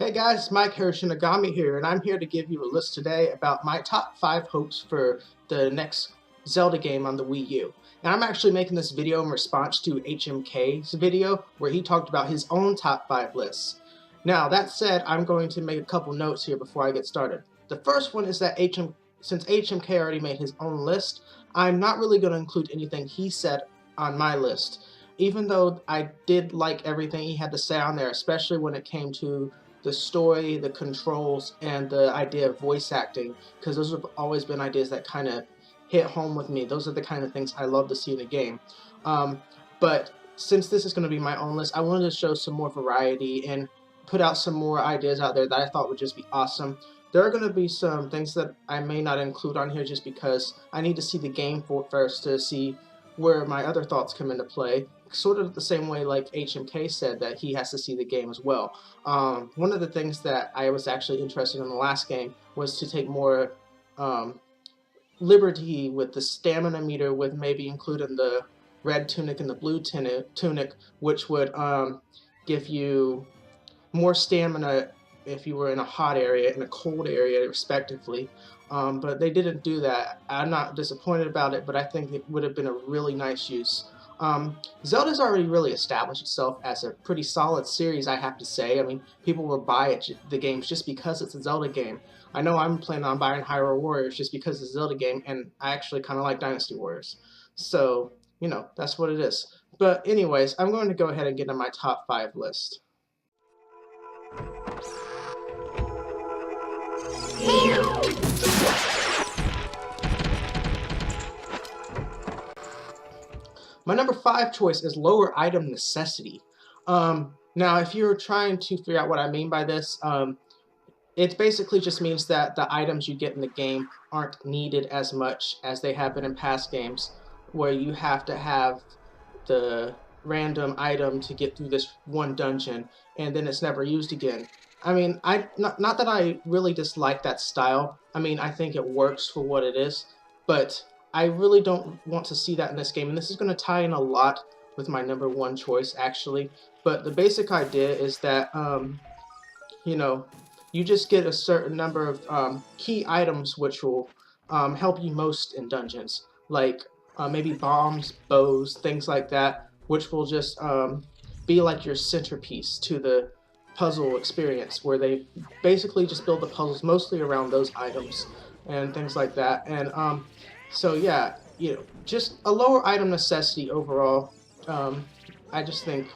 Hey guys, it's Mike Hirshinagami here, and I'm here to give you a list today about my top 5 hopes for the next Zelda game on the Wii U. And I'm actually making this video in response to HMK's video where he talked about his own top 5 lists. Now, that said, I'm going to make a couple notes here before I get started. The first one is that since HMK already made his own list, I'm not really going to include anything he said on my list. Even though I did like everything he had to say on there, especially when it came to the story, the controls, and the idea of voice acting, because those have always been ideas that kind of hit home with me. Those are the kind of things I love to see in a game. But since this is going to be my own list, I wanted to show some more variety and put out some more ideas out there that I thought would just be awesome. There are going to be some things that I may not include on here just because I need to see the game first to see where my other thoughts come into play, sort of the same way like HMK said that he has to see the game as well. One of the things that I was actually interested in the last game was to take more liberty with the stamina meter, with maybe including the red tunic and the blue tunic, which would give you more stamina if you were in a hot area and a cold area respectively. But they didn't do that. I'm not disappointed about it, but I think it would have been a really nice use. Zelda's already really established itself as a pretty solid series, I have to say. I mean, people will buy the games just because it's a Zelda game. I know I'm planning on buying Hyrule Warriors just because it's a Zelda game, and I actually kind of like Dynasty Warriors. So, you know, that's what it is. But anyways, I'm going to go ahead and get on my top 5 list. My number 5 choice is lower item necessity. Now, if you're trying to figure out what I mean by this, it basically just means that the items you get in the game aren't needed as much as they have been in past games, where you have to have the random item to get through this one dungeon, and then it's never used again. I mean, not that I really dislike that style. I mean, I think it works for what it is, but I really don't want to see that in this game, and this is going to tie in a lot with my number 1 choice, actually. But the basic idea is that, you know, you just get a certain number of key items which will help you most in dungeons, like maybe bombs, bows, things like that, which will just be like your centerpiece to the puzzle experience, where they basically just build the puzzles mostly around those items and things like that. And so yeah, you know, just a lower item necessity overall. I just think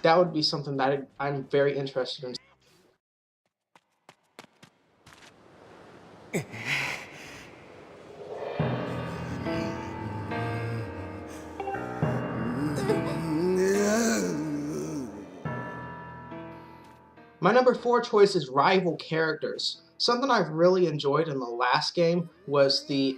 that would be something that I'm very interested in. My number 4 choice is rival characters. Something I've really enjoyed in the last game was the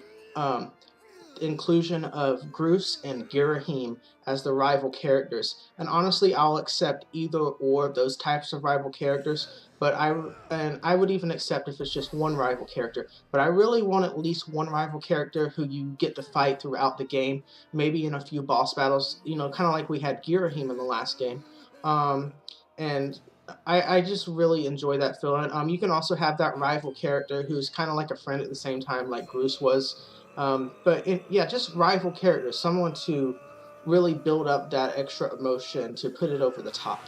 inclusion of Groose and Girahim as the rival characters. And honestly, I'll accept either or of those types of rival characters, but I would even accept if it's just one rival character. But I really want at least one rival character who you get to fight throughout the game, maybe in a few boss battles, you know, kind of like we had Girahim in the last game. And I just really enjoy that feeling. You can also have that rival character who's kind of like a friend at the same time, like Groose was. Yeah, just rival characters, someone to really build up that extra emotion to put it over the top.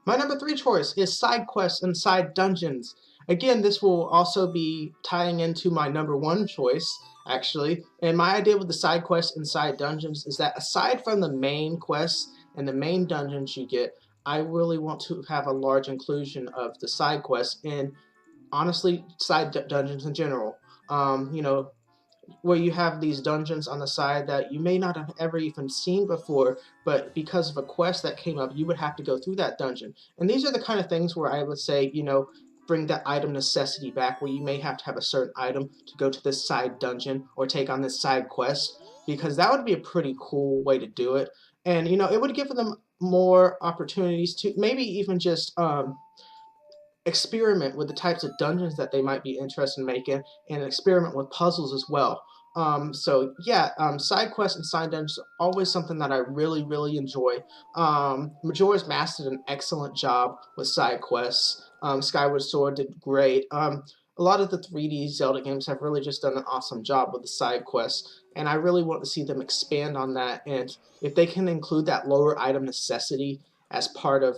My number 3 choice is side quests and side dungeons. Again, this will also be tying into my number 1 choice, actually. And my idea with the side quests and side dungeons is that aside from the main quests and the main dungeons you get, I really want to have a large inclusion of the side quests and, honestly, side dungeons in general. You know, where you have these dungeons on the side that you may not have ever even seen before, but because of a quest that came up, you would have to go through that dungeon. And these are the kind of things where I would say, you know, bring that item necessity back, where you may have to have a certain item to go to this side dungeon or take on this side quest, because that would be a pretty cool way to do it. And, you know, it would give them more opportunities to maybe even just experiment with the types of dungeons that they might be interested in making, and experiment with puzzles as well. So yeah, side quests and side dungeons are always something that I really enjoy. Majora's Mask did an excellent job with side quests. Skyward Sword did great. A lot of the 3D Zelda games have really just done an awesome job with the side quests, and I really want to see them expand on that. And if they can include that lower item necessity as part of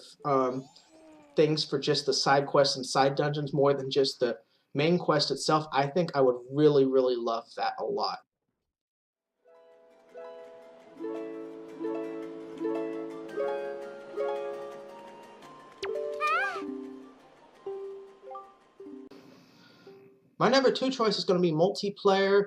things for just the side quests and side dungeons more than just the main quest itself, I think I would really love that a lot. My number 2 choice is going to be multiplayer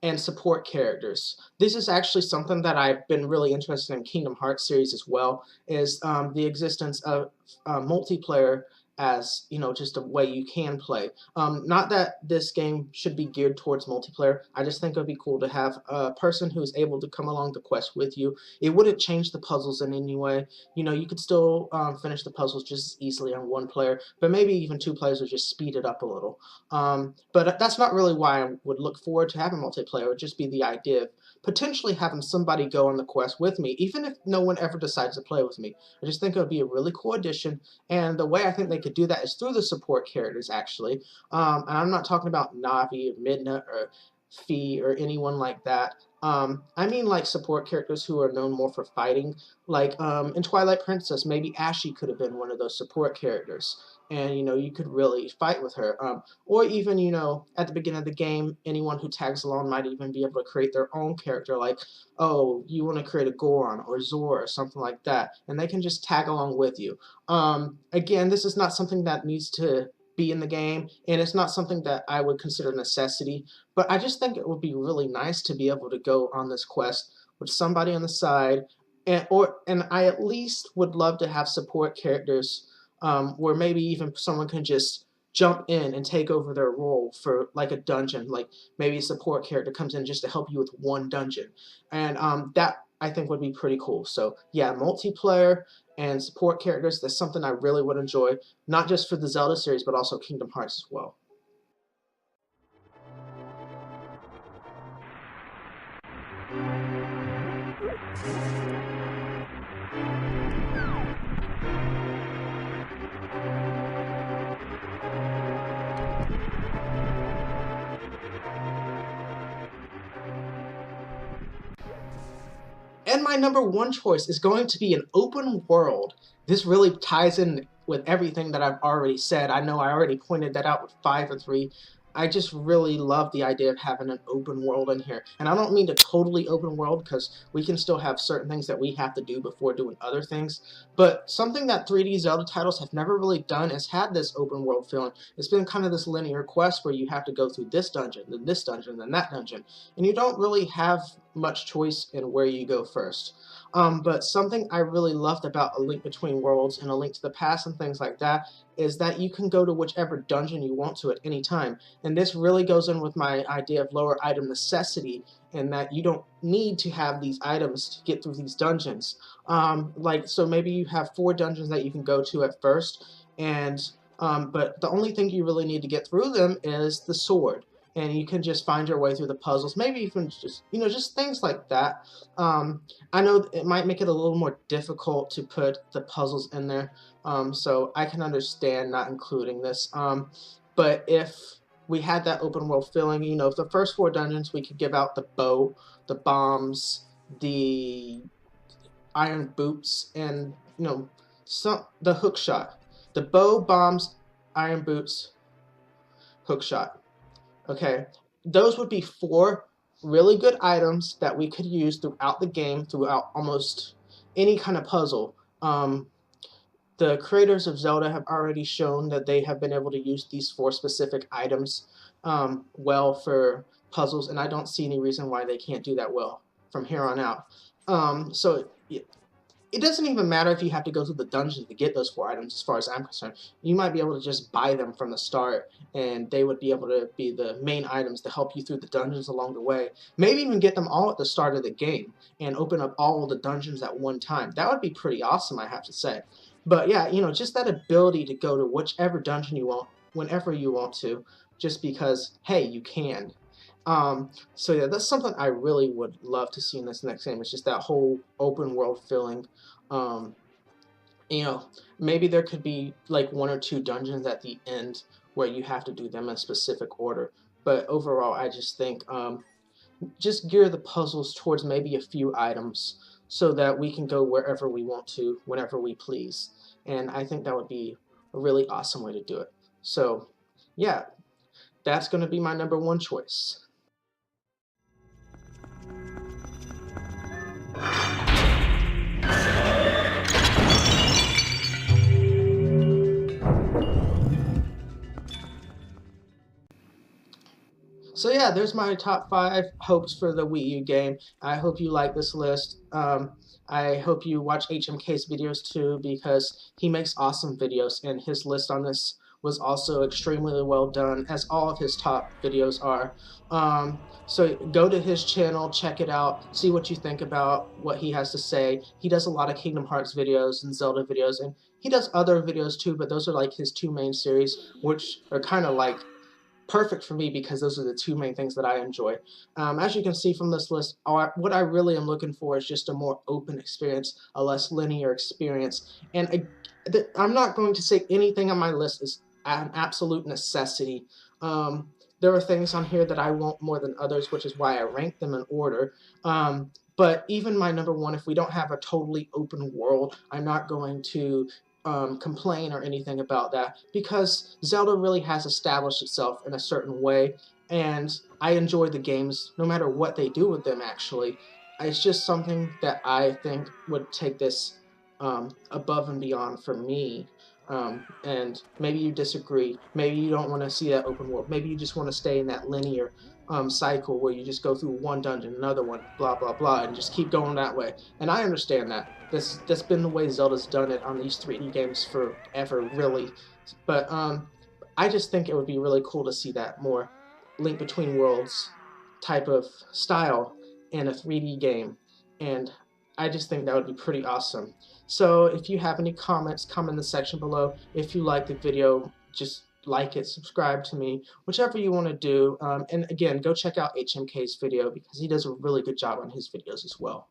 and support characters. This is actually something that I've been really interested in Kingdom Hearts series as well, is the existence of multiplayer as, you know, just a way you can play. Not that this game should be geared towards multiplayer. I just think it would be cool to have a person who is able to come along the quest with you. It wouldn't change the puzzles in any way. You know, you could still finish the puzzles just as easily on one player, but maybe even two players would just speed it up a little. But that's not really why I would look forward to having multiplayer. It would just be the idea of potentially having somebody go on the quest with me, even if no one ever decides to play with me. I just think it would be a really cool addition, and the way I think they could do that is through the support characters, actually. And I'm not talking about Navi or Midna or Fi or anyone like that. I mean like support characters who are known more for fighting. Like in Twilight Princess, maybe Ashe could have been one of those support characters. And, you know, you could really fight with her. Or even, you know, at the beginning of the game, anyone who tags along might even be able to create their own character. Like, oh, you want to create a Goron or Zor or something like that. And they can just tag along with you. Again, this is not something that needs to be in the game, and it's not something that I would consider a necessity, but I just think it would be really nice to be able to go on this quest with somebody on the side, and I at least would love to have support characters where maybe even someone can just jump in and take over their role for like a dungeon, like maybe a support character comes in just to help you with one dungeon, and that I think would be pretty cool. So yeah, multiplayer and support characters, that's something I really would enjoy, not just for the Zelda series, but also Kingdom Hearts as well. And my number 1 choice is going to be an open world. This really ties in with everything that I've already said. I know I already pointed that out with 5 or 3. I just really love the idea of having an open world in here. And I don't mean to totally open world, because we can still have certain things that we have to do before doing other things. But something that 3D Zelda titles have never really done is had this open world feeling. It's been kind of this linear quest where you have to go through this dungeon, then this dungeon, then that dungeon. And you don't really have much choice in where you go first. But something I really loved about A Link Between Worlds and A Link to the Past and things like that is that you can go to whichever dungeon you want to at any time. And this really goes in with my idea of lower item necessity, in that you don't need to have these items to get through these dungeons. So maybe you have 4 dungeons that you can go to at first, and but the only thing you really need to get through them is the sword. And you can just find your way through the puzzles, maybe even just, you know, just things like that. I know it might make it a little more difficult to put the puzzles in there, so I can understand not including this. But if we had that open world feeling, you know, the first 4 dungeons we could give out the bow, the bombs, the iron boots, and, you know, the hook shot. The bow, bombs, iron boots, hook shot. Okay, those would be 4 really good items that we could use throughout the game, throughout almost any kind of puzzle. The creators of Zelda have already shown that they have been able to use these 4 specific items well for puzzles, and I don't see any reason why they can't do that well from here on out. So it doesn't even matter if you have to go through the dungeon to get those 4 items, as far as I'm concerned. You might be able to just buy them from the start, and they would be able to be the main items to help you through the dungeons along the way. Maybe even get them all at the start of the game and open up all the dungeons at one time. That would be pretty awesome, I have to say. But yeah, just that ability to go to whichever dungeon you want, whenever you want to, just because, hey, you can. So yeah, that's something I really would love to see in this next game. It's just that whole open world feeling. Um, you know, maybe there could be like one or two dungeons at the end where you have to do them in a specific order. But overall, I just think just gear the puzzles towards maybe a few items so that we can go wherever we want to, whenever we please. And I think that would be a really awesome way to do it. So, yeah, that's going to be my number one choice. So yeah, there's my top 5 hopes for the Wii U game. I hope you like this list. I hope you watch HMK's videos too, because he makes awesome videos, and his list on this was also extremely well done, as all of his top videos are. So go to his channel, check it out, see what you think about what he has to say. He does a lot of Kingdom Hearts videos and Zelda videos, and he does other videos too, but those are like his 2 main series, which are kind of like perfect for me because those are the 2 main things that I enjoy. As you can see from this list, what I really am looking for is just a more open experience, a less linear experience. And I'm not going to say anything on my list is an absolute necessity. There are things on here that I want more than others, which is why I rank them in order. But even my number one, if we don't have a totally open world, I'm not going to complain or anything about that, because Zelda really has established itself in a certain way, and I enjoy the games no matter what they do with them, actually. It's just something that I think would take this above and beyond for me. And maybe you disagree. Maybe you don't want to see that open world. Maybe you just want to stay in that linear cycle where you just go through one dungeon, another one, blah blah blah, and just keep going that way. And I understand that. That's been the way Zelda's done it on these 3D games forever, really. But I just think it would be really cool to see that more Link Between Worlds type of style in a 3D game, and I just think that would be pretty awesome. So if you have any comments, comment in the section below. If you like the video, just like it, subscribe to me, whichever you want to do. And again, go check out HMK's video because he does a really good job on his videos as well.